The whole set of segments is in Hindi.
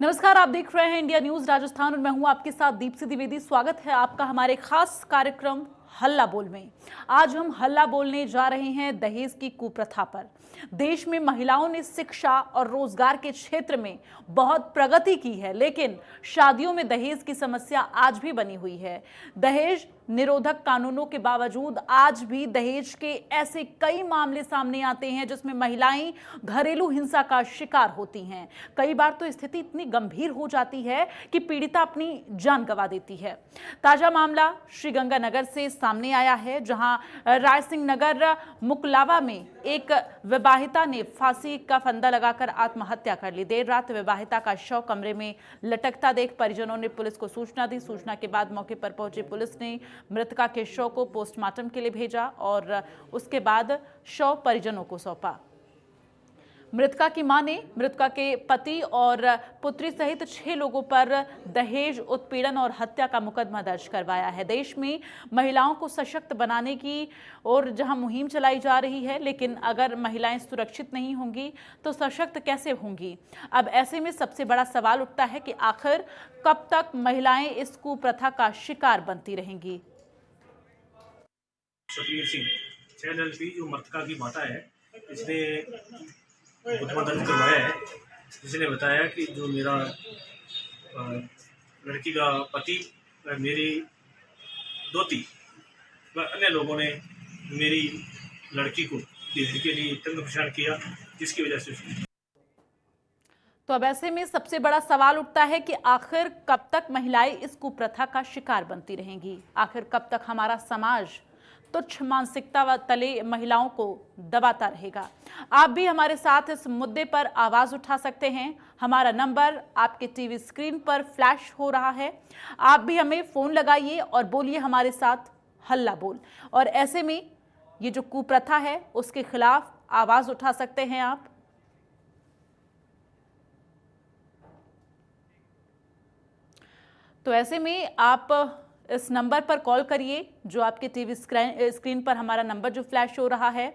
नमस्कार, आप देख रहे हैं इंडिया न्यूज राजस्थान और मैं हूं आपके साथ दीप्ति द्विवेदी। स्वागत है आपका हमारे खास कार्यक्रम हल्ला बोल में। आज हम हल्ला बोलने जा रहे हैं दहेज की कुप्रथा पर। देश में महिलाओं ने शिक्षा और रोजगार के क्षेत्र में बहुत प्रगति की है, लेकिन शादियों में दहेज की समस्या आज भी बनी हुई है। दहेज निरोधक कानूनों के बावजूद आज भी दहेज के ऐसे कई मामले सामने आते हैं जिसमें महिलाएं घरेलू हिंसा का शिकार होती हैं। कई बार तो स्थिति इतनी गंभीर हो जाती है कि पीड़िता अपनी जान गंवा देती है। ताजा मामला श्रीगंगानगर से सामने आया है, जहां रायसिंह नगर मुकलावा में एक विवाहिता ने फांसी का फंदा लगाकर आत्महत्या कर ली। देर रात विवाहिता का शव कमरे में लटकता देख परिजनों ने पुलिस को सूचना दी। सूचना के बाद मौके पर पहुंची पुलिस ने मृतका के शव को पोस्टमार्टम के लिए भेजा और उसके बाद शव परिजनों को सौंपा। मृतका की मां ने मृतका के पति और पुत्री सहित 6 लोगों पर दहेज उत्पीड़न और हत्या का मुकदमा दर्ज करवाया है। देश में महिलाओं को सशक्त बनाने की और जहां मुहिम चलाई जा रही है, लेकिन अगर महिलाएं सुरक्षित नहीं होंगी तो सशक्त कैसे होंगी। अब ऐसे में सबसे बड़ा सवाल उठता है कि आखिर कब तक महिलाएं इस कुप्रथा का शिकार बनती रहेंगी। सुखवीर सिंह चैनल की जो मृतका की माता है, इसने मुकदमा दर्ज करवाया है। जिसने बताया कि जो मेरा लड़की का पति व मेरी दोती व अन्य लोगों ने मेरी लड़की को दहेज के लिए तंग परेशान किया, जिसकी वजह से तो अब ऐसे में सबसे बड़ा सवाल उठता है कि आखिर कब तक महिलाएं इस कुप्रथा का शिकार बनती रहेंगी। आखिर कब तक हमारा समाज तुच्छ मानसिकता व तले महिलाओं को दबाता रहेगा। आप भी हमारे साथ इस मुद्दे पर आवाज उठा सकते हैं। हमारा नंबर आपके टीवी स्क्रीन पर फ्लैश हो रहा है। आप भी हमें फोन लगाइए और बोलिए हमारे साथ हल्ला बोल। और ऐसे में ये जो कुप्रथा है उसके खिलाफ आवाज उठा सकते हैं आप। तो ऐसे में आप इस नंबर पर कॉल करिए, जो आपके टीवी स्क्रीन पर हमारा नंबर जो फ्लैश हो रहा है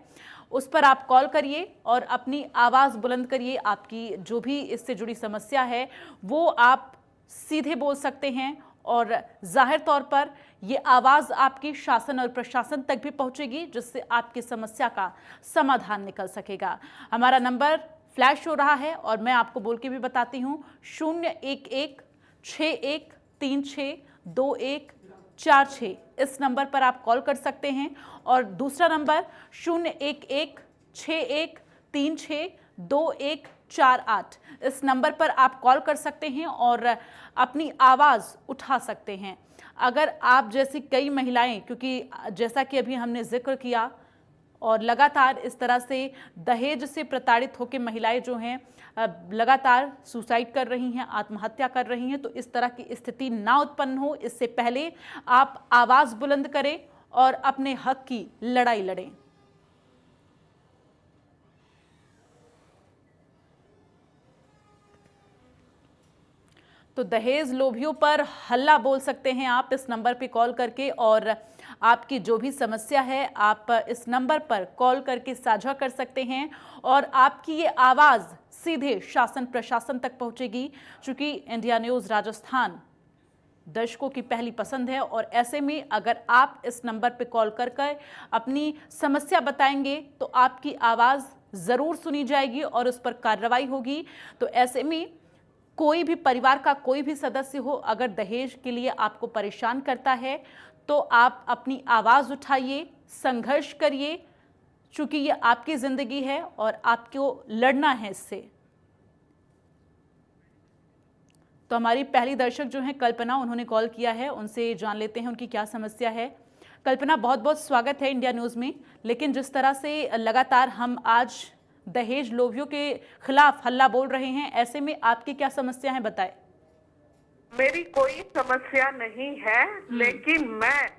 उस पर आप कॉल करिए और अपनी आवाज़ बुलंद करिए। आपकी जो भी इससे जुड़ी समस्या है वो आप सीधे बोल सकते हैं और जाहिर तौर पर ये आवाज़ आपकी शासन और प्रशासन तक भी पहुंचेगी, जिससे आपकी समस्या का समाधान निकल सकेगा। हमारा नंबर फ्लैश हो रहा है और मैं आपको बोल के भी बताती हूँ, 011-6136-2146 इस नंबर पर आप कॉल कर सकते हैं। और दूसरा नंबर 011-6136-2148 इस नंबर पर आप कॉल कर सकते हैं और अपनी आवाज़ उठा सकते हैं। अगर आप जैसी कई महिलाएं, क्योंकि जैसा कि अभी हमने जिक्र किया और लगातार इस तरह से दहेज से प्रताड़ित होकर महिलाएं जो हैं लगातार सुसाइड कर रही हैं, आत्महत्या कर रही हैं, तो इस तरह की स्थिति ना उत्पन्न हो, इससे पहले आप आवाज़ बुलंद करें और अपने हक की लड़ाई लड़ें। तो दहेज लोभियों पर हल्ला बोल सकते हैं आप इस नंबर पे कॉल करके, और आपकी जो भी समस्या है आप इस नंबर पर कॉल करके साझा कर सकते हैं और आपकी ये आवाज़ सीधे शासन प्रशासन तक पहुंचेगी। चूंकि इंडिया न्यूज़ राजस्थान दर्शकों की पहली पसंद है और ऐसे में अगर आप इस नंबर पर कॉल कर अपनी समस्या बताएंगे तो आपकी आवाज़ ज़रूर सुनी जाएगी और उस पर कार्रवाई होगी। तो ऐसे में कोई भी परिवार का कोई भी सदस्य हो, अगर दहेज के लिए आपको परेशान करता है तो आप अपनी आवाज़ उठाइए, संघर्ष करिए, क्योंकि ये आपकी ज़िंदगी है और आपको लड़ना है इससे। तो हमारी पहली दर्शक जो हैं कल्पना, उन्होंने कॉल किया है, उनसे जान लेते हैं उनकी क्या समस्या है। कल्पना, बहुत बहुत स्वागत है इंडिया न्यूज़ में। लेकिन जिस तरह से लगातार हम आज दहेज लोभियों के खिलाफ हल्ला बोल रहे हैं, ऐसे में आपकी क्या समस्या है, बताएं। मेरी कोई समस्या नहीं है, लेकिन मैं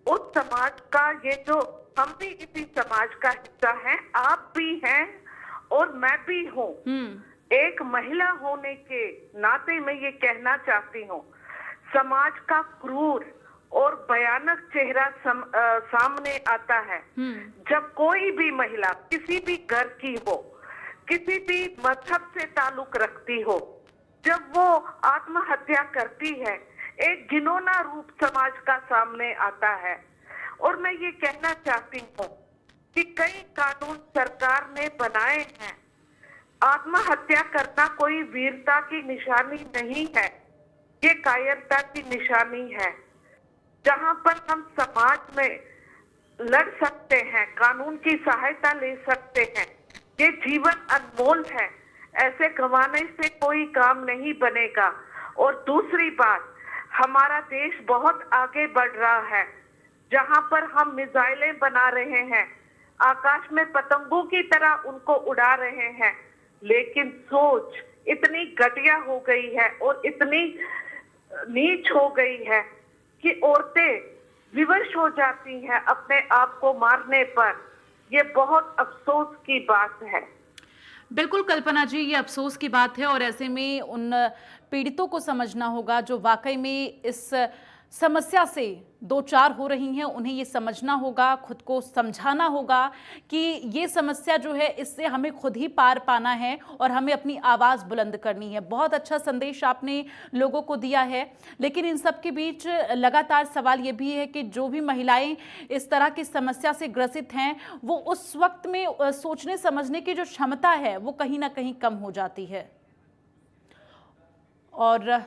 उस समाज का, ये जो हम भी इसी समाज का हिस्सा हैं, आप भी हैं और मैं भी हूँ। एक महिला होने के नाते मैं ये कहना चाहती हूँ, समाज का क्रूर और भयानक चेहरा सामने आता है जब कोई भी महिला किसी भी घर की हो, किसी भी मजहब से ताल्लुक रखती हो, जब वो आत्महत्या करती है, एक घिनौना रूप समाज का सामने आता है। और मैं ये कहना चाहती हूँ कि कई कानून सरकार ने बनाए हैं। आत्महत्या करना कोई वीरता की निशानी नहीं है, ये कायरता की निशानी है। जहां पर हम समाज में लड़ सकते हैं, कानून की सहायता ले सकते हैं, ये जीवन अनमोल है, ऐसे गंवाने से कोई काम नहीं बनेगा। और दूसरी बात, हमारा देश बहुत आगे बढ़ रहा है, जहां पर हम मिसाइलें बना रहे हैं, आकाश में पतंगों की तरह उनको उड़ा रहे हैं, लेकिन सोच इतनी घटिया हो गई है और इतनी नीच हो गई है कि औरतें विवश हो जाती हैं अपने आप को मारने पर। ये बहुत अफसोस की बात है। बिल्कुल कल्पना जी, ये अफसोस की बात है और ऐसे में उन पीड़ितों को समझना होगा जो वाकई में इस समस्या से दो चार हो रही हैं। उन्हें ये समझना होगा, खुद को समझाना होगा कि ये समस्या जो है इससे हमें खुद ही पार पाना है और हमें अपनी आवाज़ बुलंद करनी है। बहुत अच्छा संदेश आपने लोगों को दिया है, लेकिन इन सब के बीच लगातार सवाल ये भी है कि जो भी महिलाएं इस तरह की समस्या से ग्रसित हैं, वो उस वक्त में सोचने समझने की जो क्षमता है वो कहीं ना कहीं कम हो जाती है। और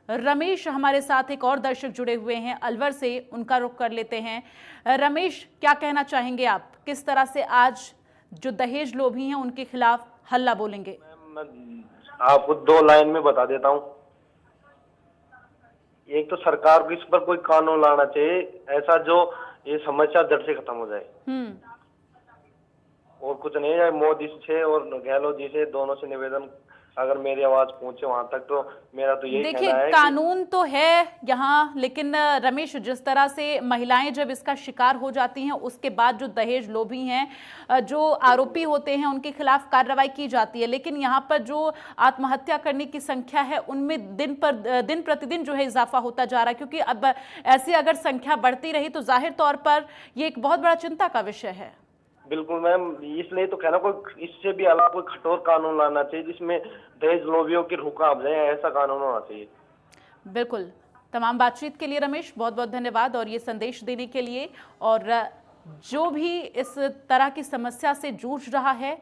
रमेश हमारे साथ एक और दर्शक जुड़े हुए हैं अलवर से, उनका रुख कर लेते हैं। रमेश, क्या कहना चाहेंगे आप, किस तरह से आज जो दहेज लोभी हैं उनके खिलाफ हल्ला बोलेंगे? मैं आपको 2 लाइन में बता देता हूँ। एक तो सरकार को इस पर कोई कानून लाना चाहिए ऐसा जो ये समस्या जड़ से खत्म हो जाए। और कुछ नहीं है, मोदी से और गहलोत जी से दोनों से निवेदन, अगर मेरी आवाज पहुंचे वहां तक तो मेरा तो यही देखिए, कहना है कानून तो है यहाँ, लेकिन रमेश जिस तरह से महिलाएं जब इसका शिकार हो जाती हैं उसके बाद जो दहेज लोभी हैं, जो आरोपी होते हैं, उनके खिलाफ कार्रवाई की जाती है, लेकिन यहाँ पर जो आत्महत्या करने की संख्या है उनमें दिन प्रतिदिन जो है इजाफा होता जा रहा है। क्योंकि अब ऐसे अगर संख्या बढ़ती रही तो जाहिर तौर पर ये एक बहुत बड़ा चिंता का विषय है। बिल्कुल मैम, इसलिए तो कहना कोई इससे भी अलग कोई कठोर कानून लाना चाहिए जिसमें दहेज लोभियों की रुकावट जाए, ऐसा कानून होना चाहिए। बिल्कुल। तमाम बातचीत के लिए रमेश बहुत बहुत धन्यवाद और ये संदेश देने के लिए। और जो भी इस तरह की समस्या से जूझ रहा है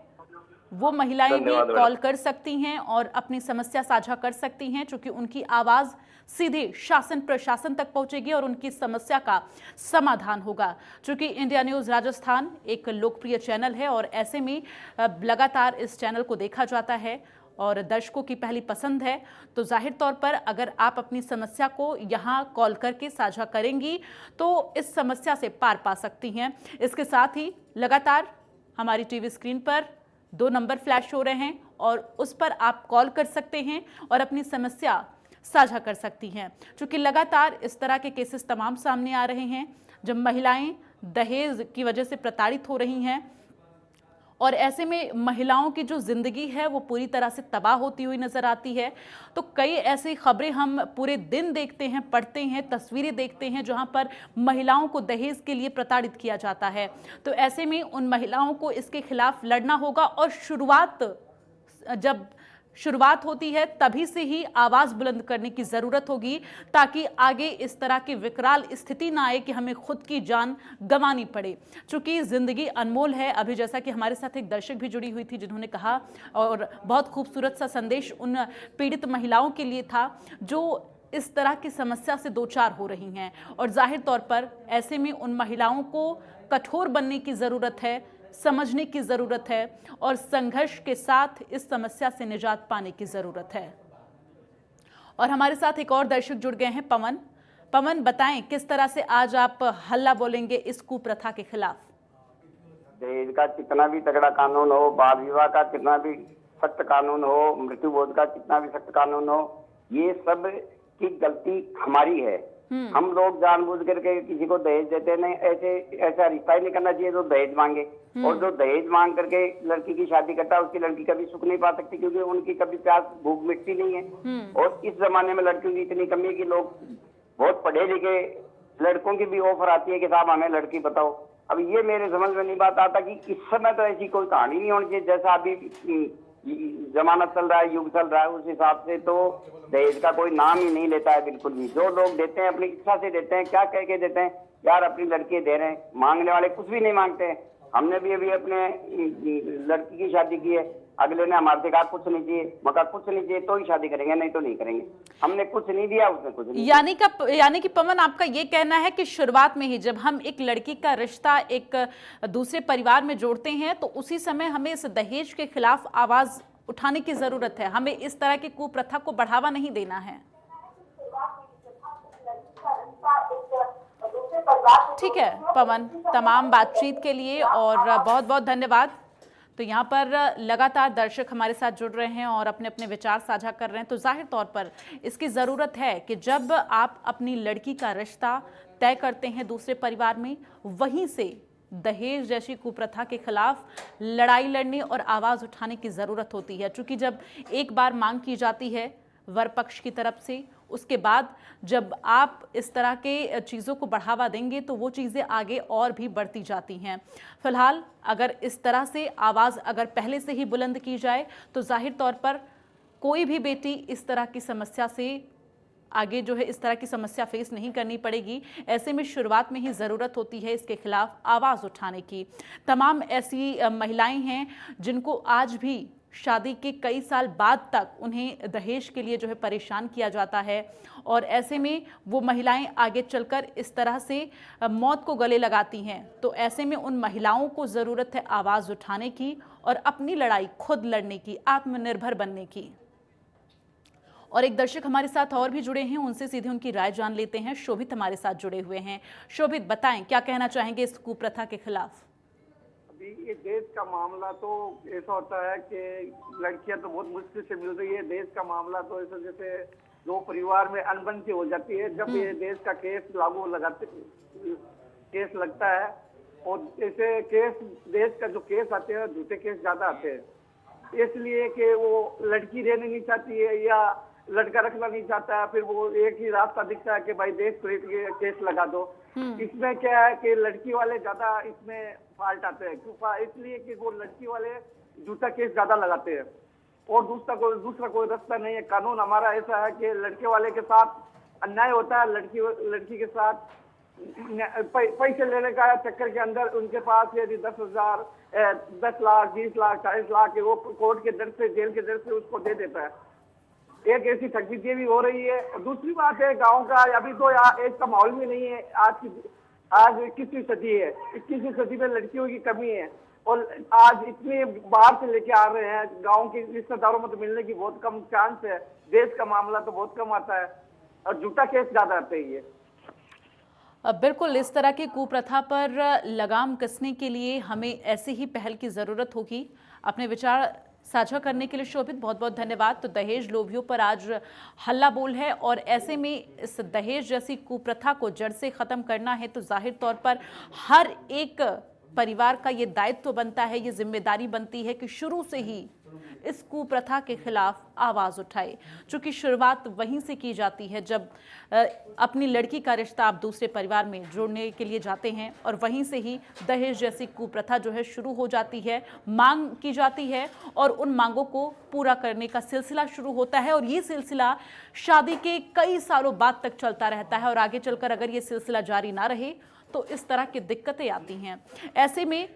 वो महिलाएं भी कॉल कर सकती हैं और अपनी समस्या साझा कर सकती हैं, क्योंकि उनकी आवाज़ सीधे शासन प्रशासन तक पहुंचेगी और उनकी समस्या का समाधान होगा। चूंकि इंडिया न्यूज़ राजस्थान एक लोकप्रिय चैनल है और ऐसे में लगातार इस चैनल को देखा जाता है और दर्शकों की पहली पसंद है, तो जाहिर तौर पर अगर आप अपनी समस्या को यहाँ कॉल करके साझा करेंगी तो इस समस्या से पार पा सकती हैं। इसके साथ ही लगातार हमारी टीवी स्क्रीन पर 2 नंबर फ्लैश हो रहे हैं और उस पर आप कॉल कर सकते हैं और अपनी समस्या साझा कर सकती हैं। क्योंकि लगातार इस तरह के केसेस तमाम सामने आ रहे हैं जब महिलाएं दहेज की वजह से प्रताड़ित हो रही हैं और ऐसे में महिलाओं की जो ज़िंदगी है वो पूरी तरह से तबाह होती हुई नज़र आती है। तो कई ऐसी खबरें हम पूरे दिन देखते हैं, पढ़ते हैं, तस्वीरें देखते हैं जहां पर महिलाओं को दहेज के लिए प्रताड़ित किया जाता है। तो ऐसे में उन महिलाओं को इसके खिलाफ लड़ना होगा और जब शुरुआत होती है तभी से ही आवाज़ बुलंद करने की ज़रूरत होगी, ताकि आगे इस तरह की विकराल स्थिति ना आए कि हमें खुद की जान गंवानी पड़े। चूँकि ज़िंदगी अनमोल है। अभी जैसा कि हमारे साथ एक दर्शक भी जुड़ी हुई थी जिन्होंने कहा, और बहुत खूबसूरत सा संदेश उन पीड़ित महिलाओं के लिए था जो इस तरह की समस्या से दो चार हो रही हैं। और जाहिर तौर पर ऐसे में उन महिलाओं को कठोर बनने की ज़रूरत है, समझने की ज़रूरत है और संघर्ष के साथ इस समस्या से निजात पाने की ज़रूरत है। और हमारे साथ एक और दर्शक जुड़ गए हैं, पवन। पवन, बताएं किस तरह से आज आप हल्ला बोलेंगे इस कुप्रथा के खिलाफ? दहेज का कितना भी तगड़ा कानून हो, बाल विवाह का कितना भी सख्त कानून हो, मृत्यु बोध का कितना भी सख्त कानून हो, ये सब की गलती हमारी है। हम लोग जानबूझ करके किसी को दहेज देते नहीं, ऐसा रिश्ता ही नहीं करना चाहिए जो दहेज मांगे। और जो दहेज मांग करके लड़की की शादी करता है उसकी लड़की कभी सुख नहीं पा सकती, क्योंकि उनकी कभी प्यास भूख मिटती नहीं है। और इस जमाने में लड़कियों की इतनी कमी है कि लोग बहुत पढ़े लिखे लड़कों की भी ऑफर आती है कि साहब हमें लड़की बताओ। अब ये मेरे समझ में नहीं बात आता कि इस समय तो ऐसी कोई कहानी नहीं होनी चाहिए। जैसा अभी जमाना चल रहा है, युग चल रहा है, उस हिसाब से तो दहेज का कोई नाम ही नहीं लेता है बिल्कुल भी। जो लोग देते हैं अपनी इच्छा से देते हैं, क्या कह के देते हैं, यार अपनी लड़की दे रहे हैं, मांगने वाले कुछ भी नहीं मांगते हैं। हमने भी अभी अपने लड़की की शादी की है, अगले ने हमारे से कहा कुछ नहीं चाहिए, मगर कुछ नहीं चाहिए तो ही शादी करेंगे, नहीं तो नहीं करेंगे। हमने कुछ नहीं दिया, उसने कुछ नहीं। यानी कि पवन, आपका ये कहना है कि शुरुआत में ही जब हम एक लड़की का रिश्ता एक दूसरे परिवार में जोड़ते हैं तो उसी समय हमें इस दहेज के खिलाफ आवाज उठाने की जरूरत है, हमें इस तरह की कुप्रथा को बढ़ावा नहीं देना है। ठीक है पवन, तमाम बातचीत के लिए और बहुत बहुत धन्यवाद। तो यहाँ पर लगातार दर्शक हमारे साथ जुड़ रहे हैं और अपने अपने विचार साझा कर रहे हैं। तो जाहिर तौर पर इसकी ज़रूरत है कि जब आप अपनी लड़की का रिश्ता तय करते हैं दूसरे परिवार में, वहीं से दहेज जैसी कुप्रथा के खिलाफ लड़ाई लड़ने और आवाज़ उठाने की ज़रूरत होती है। चूँकि जब एक बार मांग की जाती है वर पक्ष की तरफ से, उसके बाद जब आप इस तरह के चीज़ों को बढ़ावा देंगे तो वो चीज़ें आगे और भी बढ़ती जाती हैं। फिलहाल अगर इस तरह से आवाज़ अगर पहले से ही बुलंद की जाए तो जाहिर तौर पर कोई भी बेटी इस तरह की समस्या से आगे जो है इस तरह की समस्या फेस नहीं करनी पड़ेगी। ऐसे में शुरुआत में ही ज़रूरत होती है इसके खिलाफ आवाज़ उठाने की। तमाम ऐसी महिलाएं हैं जिनको आज भी शादी के कई साल बाद तक उन्हें दहेज के लिए जो है परेशान किया जाता है और ऐसे में वो महिलाएं आगे चलकर इस तरह से मौत को गले लगाती हैं। तो ऐसे में उन महिलाओं को ज़रूरत है आवाज़ उठाने की और अपनी लड़ाई खुद लड़ने की, आत्मनिर्भर बनने की। और एक दर्शक हमारे साथ और भी जुड़े हैं, उनसे सीधे उनकी राय जान लेते हैं। शोभित हमारे साथ जुड़े हुए हैं। शोभित, बताएं क्या कहना चाहेंगे इस कुप्रथा के खिलाफ? ये देश का मामला तो ऐसा होता है कि लड़कियां तो बहुत मुश्किल से मिल रही है। देश का मामला तो ऐसा जैसे दो परिवार में अनबन सी हो जाती है जब ये देश का केस केस लगता है। और ऐसे केस, देश का जो केस आते हैं झूठे केस ज्यादा आते हैं, इसलिए कि वो लड़की रहने नहीं चाहती है या लड़का रखना नहीं चाहता है, फिर वो एक ही रास्ता दिखता है कि भाई देश को केस लगा दो। इसमें क्या है कि लड़की वाले ज्यादा इसमें फाल्ट आते हैं, इसलिए कि वो लड़की वाले झूठा केस ज्यादा लगाते हैं और दूसरा कोई रास्ता नहीं है। कानून हमारा ऐसा है कि लड़के वाले के साथ अन्याय होता है, लड़की के साथ पैसे लेने का चक्कर के अंदर उनके पास यदि 10,000, 10 लाख, 20 लाख, 40 लाख वो कोर्ट के दर से, जेल के दर से उसको दे देता है। एक ऐसी ठगी भी हो रही है। और दूसरी बात है गांव का, अभी तो एज का माहौल भी नहीं है। आज 21वीं सदी है, 21वीं सदी में लड़कियों की कमी है और आज इतने बाहर से लेके आ रहे हैं। गांव के रिश्तेदारों में तो मिलने की बहुत कम चांस है। देश का मामला तो बहुत कम आता है और झूठा केस ज्यादा आते ही है। बिल्कुल, इस तरह की कुप्रथा पर लगाम कसने के लिए हमें ऐसी ही पहल की ज़रूरत होगी। अपने विचार साझा करने के लिए शोभित बहुत बहुत धन्यवाद। तो दहेज लोभियों पर आज हल्ला बोल है और ऐसे में इस दहेज जैसी कुप्रथा को जड़ से ख़त्म करना है तो जाहिर तौर पर हर एक परिवार का ये दायित्व बनता है, ये जिम्मेदारी बनती है कि शुरू से ही इस कुप्रथा के खिलाफ आवाज़ उठाए। चूँकि शुरुआत वहीं से की जाती है जब अपनी लड़की का रिश्ता आप दूसरे परिवार में जोड़ने के लिए जाते हैं और वहीं से ही दहेज जैसी कुप्रथा जो है शुरू हो जाती है, मांग की जाती है और उन मांगों को पूरा करने का सिलसिला शुरू होता है और ये सिलसिला शादी के कई सालों बाद तक चलता रहता है और आगे चलकर अगर ये सिलसिला जारी ना रहे तो इस तरह की दिक्कतें आती हैं। ऐसे में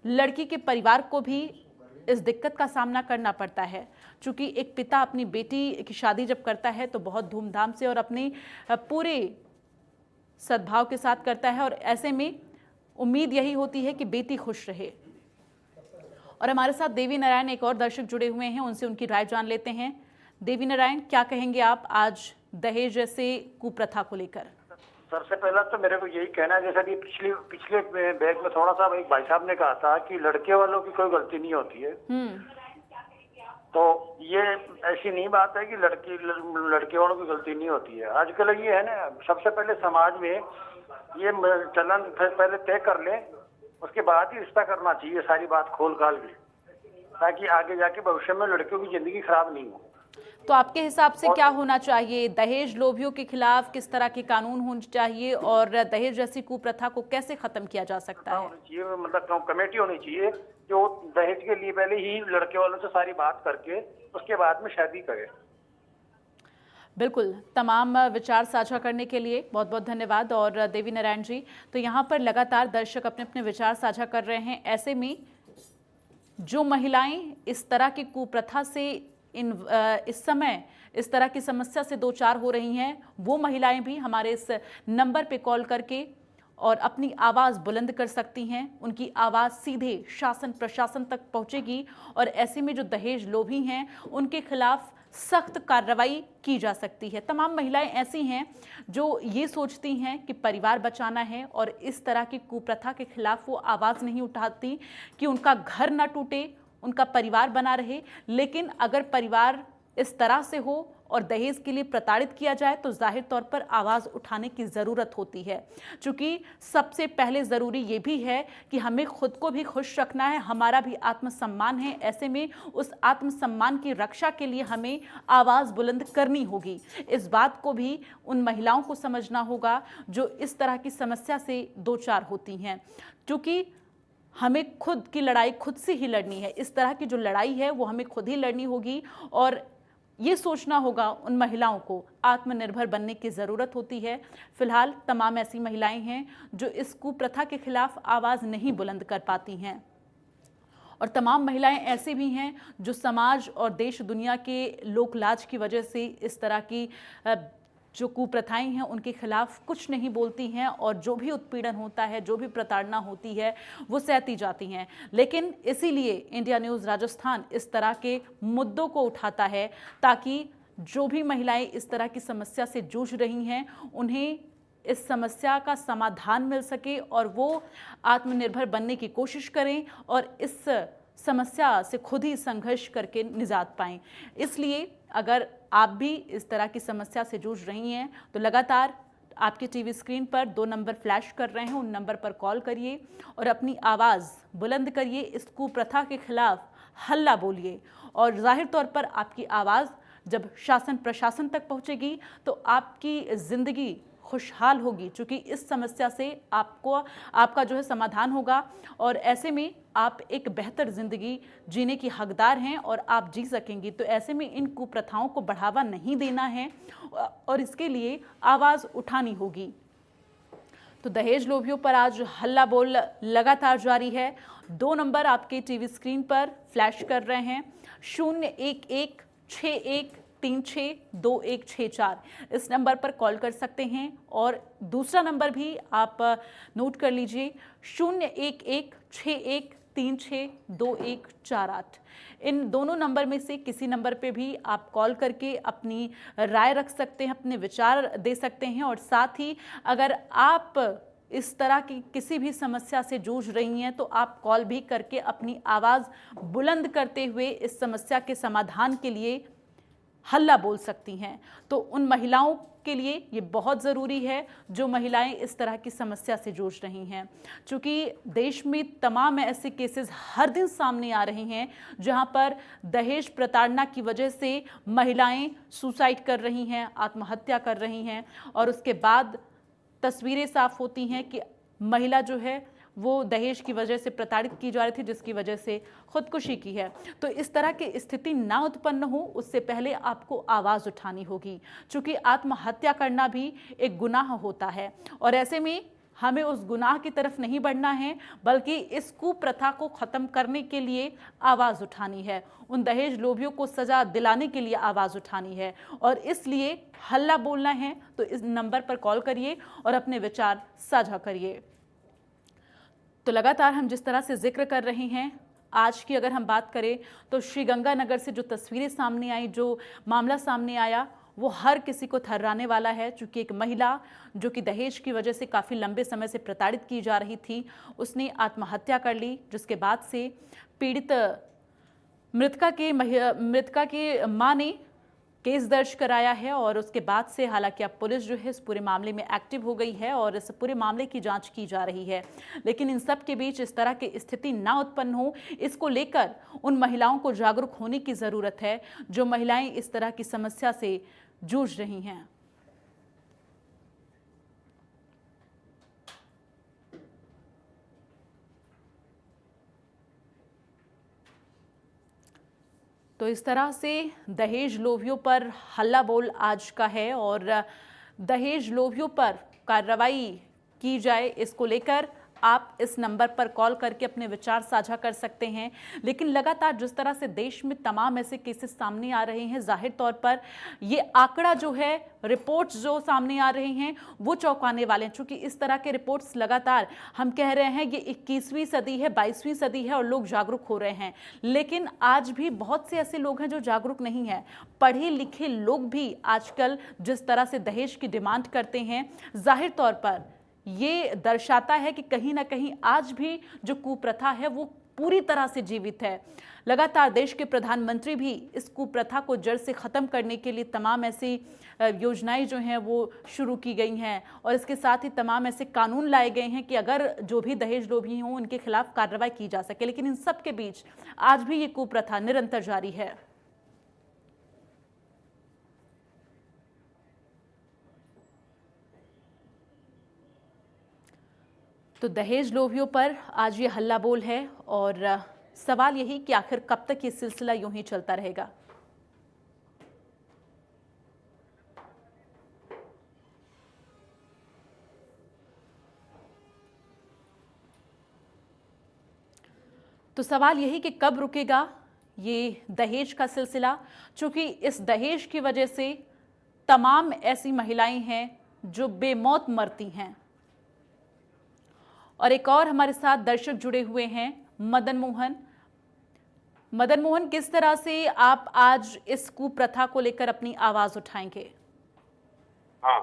लड़की के परिवार को भी इस दिक्कत का सामना करना पड़ता है। चूँकि एक पिता अपनी बेटी की शादी जब करता है तो बहुत धूमधाम से और अपने पूरे सद्भाव के साथ करता है और ऐसे में उम्मीद यही होती है कि बेटी खुश रहे। और हमारे साथ देवी नारायण एक और दर्शक जुड़े हुए हैं, उनसे उनकी राय जान लेते हैं। देवी नारायण, क्या कहेंगे आप आज दहेज जैसे कुप्रथा को लेकर? सबसे पहला तो मेरे को यही कहना है, जैसा कि पिछले बैग में थोड़ा सा एक भाई साहब ने कहा था कि लड़के वालों की कोई गलती नहीं होती है। तो ये ऐसी नहीं बात है कि लड़के वालों की गलती नहीं होती है। आजकल ये है ना, सबसे पहले समाज में ये चलन पहले तय कर ले, उसके बाद ही रिश्ता करना चाहिए, सारी बात खोल खाल के, ताकि आगे जाके भविष्य में लड़कियों की जिंदगी खराब नहीं हो। तो आपके हिसाब से क्या होना चाहिए? दहेज लोभियों के खिलाफ किस तरह के कानून होने चाहिए और दहेज जैसी कुप्रथा को कैसे खत्म किया जा सकता है? होनी चाहिए, मतलब कमेटी होनी चाहिए जो दहेज के लिए पहले ही लड़के वालों से सारी बात करके उसके बाद में शादी करे। बिल्कुल, तमाम विचार साझा करने के लिए बहुत बहुत धन्यवाद। और देवी नारायण जी, तो यहाँ पर लगातार दर्शक अपने अपने विचार साझा कर रहे हैं। ऐसे में जो महिलाएं इस तरह की कुप्रथा से इस समय इस तरह की समस्या से दो चार हो रही हैं, वो महिलाएं भी हमारे इस नंबर पे कॉल करके और अपनी आवाज़ बुलंद कर सकती हैं। उनकी आवाज़ सीधे शासन प्रशासन तक पहुंचेगी और ऐसे में जो दहेज लोभी हैं उनके खिलाफ सख्त कार्रवाई की जा सकती है। तमाम महिलाएं ऐसी हैं जो ये सोचती हैं कि परिवार बचाना है और इस तरह की कुप्रथा के खिलाफ वो आवाज़ नहीं उठाती कि उनका घर ना टूटे, उनका परिवार बना रहे। लेकिन अगर परिवार इस तरह से हो और दहेज के लिए प्रताड़ित किया जाए तो जाहिर तौर पर आवाज़ उठाने की ज़रूरत होती है, क्योंकि सबसे पहले ज़रूरी ये भी है कि हमें खुद को भी खुश रखना है, हमारा भी आत्मसम्मान है। ऐसे में उस आत्मसम्मान की रक्षा के लिए हमें आवाज़ बुलंद करनी होगी। इस बात को भी उन महिलाओं को समझना होगा जो इस तरह की समस्या से दो चार होती हैं, क्योंकि हमें खुद की लड़ाई खुद से ही लड़नी है। इस तरह की जो लड़ाई है वो हमें खुद ही लड़नी होगी और ये सोचना होगा उन महिलाओं को आत्मनिर्भर बनने की ज़रूरत होती है। फिलहाल तमाम ऐसी महिलाएं हैं जो इस कुप्रथा के खिलाफ आवाज़ नहीं बुलंद कर पाती हैं और तमाम महिलाएं ऐसे भी हैं जो समाज और देश दुनिया के लोकलाज की वजह से इस तरह की जो कुप्रथाएं हैं उनके खिलाफ कुछ नहीं बोलती हैं और जो भी उत्पीड़न होता है, जो भी प्रताड़ना होती है वो सहती जाती हैं। लेकिन इसीलिए इंडिया न्यूज़ राजस्थान इस तरह के मुद्दों को उठाता है ताकि जो भी महिलाएं इस तरह की समस्या से जूझ रही हैं उन्हें इस समस्या का समाधान मिल सके और वो आत्मनिर्भर बनने की कोशिश करें और इस समस्या से खुद ही संघर्ष करके निजात पाएं। इसलिए अगर आप भी इस तरह की समस्या से जूझ रही हैं तो लगातार आपके टीवी स्क्रीन पर 2 नंबर फ्लैश कर रहे हैं, उन नंबर पर कॉल करिए और अपनी आवाज़ बुलंद करिए, इस कुप्रथा के खिलाफ हल्ला बोलिए। और जाहिर तौर पर आपकी आवाज़ जब शासन प्रशासन तक पहुंचेगी तो आपकी ज़िंदगी खुशहाल होगी, क्योंकि इस समस्या से आपका जो है समाधान होगा और ऐसे में आप एक बेहतर ज़िंदगी जीने की हकदार हैं और आप जी सकेंगी। तो ऐसे में इन कुप्रथाओं को बढ़ावा नहीं देना है और इसके लिए आवाज़ उठानी होगी। तो दहेज लोभियों पर आज हल्ला बोल लगातार जारी है। 2 नंबर आपके टीवी स्क्रीन पर फ्लैश कर रहे हैं, 01161362164 इस नंबर पर कॉल कर सकते हैं। और दूसरा नंबर भी आप नोट कर लीजिए, 01161362148। इन दोनों नंबर में से किसी नंबर पे भी आप कॉल करके अपनी राय रख सकते हैं, अपने विचार दे सकते हैं। और साथ ही अगर आप इस तरह की किसी भी समस्या से जूझ रही हैं तो आप कॉल भी करके अपनी आवाज़ बुलंद करते हुए इस समस्या के समाधान के लिए हल्ला बोल सकती हैं। तो उन महिलाओं के लिए ये बहुत ज़रूरी है जो महिलाएं इस तरह की समस्या से जूझ रही हैं, क्योंकि देश में तमाम ऐसे केसेस हर दिन सामने आ रहे हैं जहां पर दहेज प्रताड़ना की वजह से महिलाएं सुसाइड कर रही हैं, आत्महत्या कर रही हैं और उसके बाद तस्वीरें साफ होती हैं कि महिला जो है वो दहेज की वजह से प्रताड़ित की जा रही थी, जिसकी वजह से खुदकुशी की है। तो इस तरह की स्थिति ना उत्पन्न हो उससे पहले आपको आवाज़ उठानी होगी, क्योंकि आत्महत्या करना भी एक गुनाह होता है और ऐसे में हमें उस गुनाह की तरफ नहीं बढ़ना है, बल्कि इस कुप्रथा को ख़त्म करने के लिए आवाज़ उठानी है, उन दहेज लोभियों को सज़ा दिलाने के लिए आवाज़ उठानी है और इसलिए हल्ला बोलना है। तो इस नंबर पर कॉल करिए और अपने विचार साझा करिए। तो लगातार हम जिस तरह से जिक्र कर रहे हैं, आज की अगर हम बात करें तो श्रीगंगानगर से जो तस्वीरें सामने आई, जो मामला सामने आया, वो हर किसी को थर्राने वाला है। चूँकि एक महिला जो कि दहेज की वजह से काफ़ी लंबे समय से प्रताड़ित की जा रही थी, उसने आत्महत्या कर ली, जिसके बाद से पीड़ित मृतका के माँ ने केस दर्ज कराया है और उसके बाद से हालांकि अब पुलिस जो है इस पूरे मामले में एक्टिव हो गई है और इस पूरे मामले की जांच की जा रही है। लेकिन इन सब के बीच इस तरह की स्थिति ना उत्पन्न हो, इसको लेकर उन महिलाओं को जागरूक होने की ज़रूरत है जो महिलाएं इस तरह की समस्या से जूझ रही हैं। तो इस तरह से दहेज लोभियों पर हल्ला बोल आज का है और दहेज लोभियों पर कार्रवाई की जाए, इसको लेकर आप इस नंबर पर कॉल करके अपने विचार साझा कर सकते हैं। लेकिन लगातार जिस तरह से देश में तमाम ऐसे केसेस सामने आ रहे हैं, जाहिर तौर पर ये आंकड़ा जो है, रिपोर्ट्स जो सामने आ रहे हैं वो चौंकाने वाले हैं। चूंकि इस तरह के रिपोर्ट्स लगातार हम कह रहे हैं ये 21वीं सदी है, 22वीं सदी है और लोग जागरूक हो रहे हैं, लेकिन आज भी बहुत से ऐसे लोग हैं जो जागरूक नहीं हैं। पढ़े लिखे लोग भी आजकल जिस तरह से दहेज की डिमांड करते हैं, जाहिर तौर पर ये दर्शाता है कि कहीं ना कहीं आज भी जो कुप्रथा है वो पूरी तरह से जीवित है। लगातार देश के प्रधानमंत्री भी इस कुप्रथा को जड़ से ख़त्म करने के लिए तमाम ऐसी योजनाएं जो हैं वो शुरू की गई हैं और इसके साथ ही तमाम ऐसे कानून लाए गए हैं कि अगर जो भी दहेज लोभी हों उनके खिलाफ कार्रवाई की जा सके। लेकिन इन सब के बीच आज भी ये कुप्रथा निरंतर जारी है। तो दहेज लोभियों पर आज ये हल्ला बोल है और सवाल यही कि आखिर कब तक ये सिलसिला यूं ही चलता रहेगा। तो सवाल यही कि कब रुकेगा ये दहेज का सिलसिला, चूंकि इस दहेज की वजह से तमाम ऐसी महिलाएं हैं जो बेमौत मरती हैं। और एक और हमारे साथ दर्शक जुड़े हुए हैं, मदन मोहन। मदन मोहन, किस तरह से आप आज इस कुप्रथा को लेकर अपनी आवाज उठाएंगे? हाँ,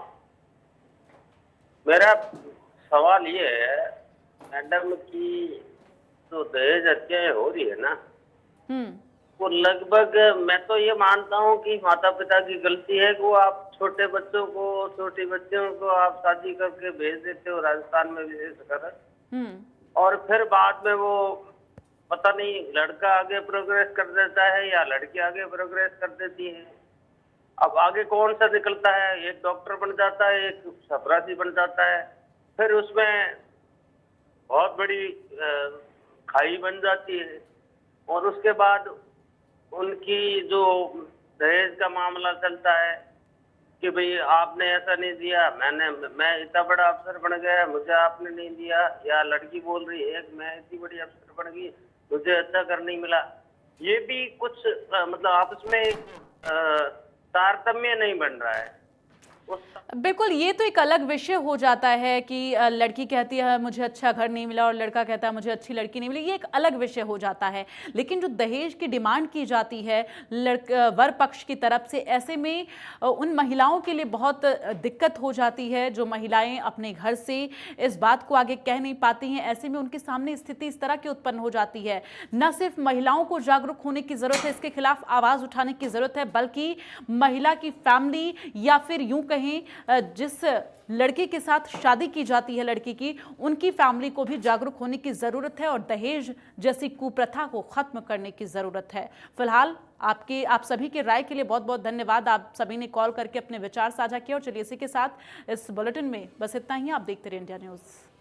मेरा सवाल ये है मैडम कि तो दहेज हत्याएं हो रही है ना, वो लगभग मैं तो ये मानता हूँ कि माता पिता की गलती है कि वो आप छोटे बच्चों को, छोटी बच्चियों को आप शादी करके भेज देते हो, राजस्थान में विशेषकर, और फिर बाद में वो पता नहीं लड़का आगे प्रोग्रेस कर देता है या लड़की आगे प्रोग्रेस कर देती है। अब आगे कौन सा निकलता है? एक डॉक्टर बन जाता है, एक चपरासी बन जाता है, फिर उसमें बहुत बड़ी खाई बन जाती है और उसके बाद उनकी जो दहेज का मामला चलता है कि भाई आपने ऐसा नहीं दिया, मैं इतना बड़ा अफसर बन गया, मुझे आपने नहीं दिया, या लड़की बोल रही है मैं इतनी बड़ी अफसर बन गई, मुझे अच्छा कर नहीं मिला। ये भी कुछ मतलब आपस में तारतम्य नहीं बन रहा है। बिल्कुल, ये तो एक अलग विषय हो जाता है कि लड़की कहती है मुझे अच्छा घर नहीं मिला और लड़का कहता है मुझे अच्छी लड़की नहीं मिली, ये एक अलग विषय हो जाता है। लेकिन जो दहेज की डिमांड की जाती है वर पक्ष की तरफ से, ऐसे में उन महिलाओं के लिए बहुत दिक्कत हो जाती है जो महिलाएं अपने घर से इस बात को आगे कह नहीं पाती हैं। ऐसे में उनके सामने स्थिति इस तरह की उत्पन्न हो जाती है। न सिर्फ महिलाओं को जागरूक होने की ज़रूरत है, इसके खिलाफ आवाज़ उठाने की ज़रूरत है, बल्कि महिला की फैमिली या फिर यूं कहें जिस लड़के के साथ शादी की जाती है लड़की की, उनकी फैमिली को भी जागरूक होने की ज़रूरत है और दहेज जैसी कुप्रथा को ख़त्म करने की ज़रूरत है। फिलहाल आप सभी के राय के लिए बहुत बहुत धन्यवाद। आप सभी ने कॉल करके अपने विचार साझा किए और चलिए इसी के साथ इस बुलेटिन में बस इतना ही। आप देखते रहिए इंडिया न्यूज़।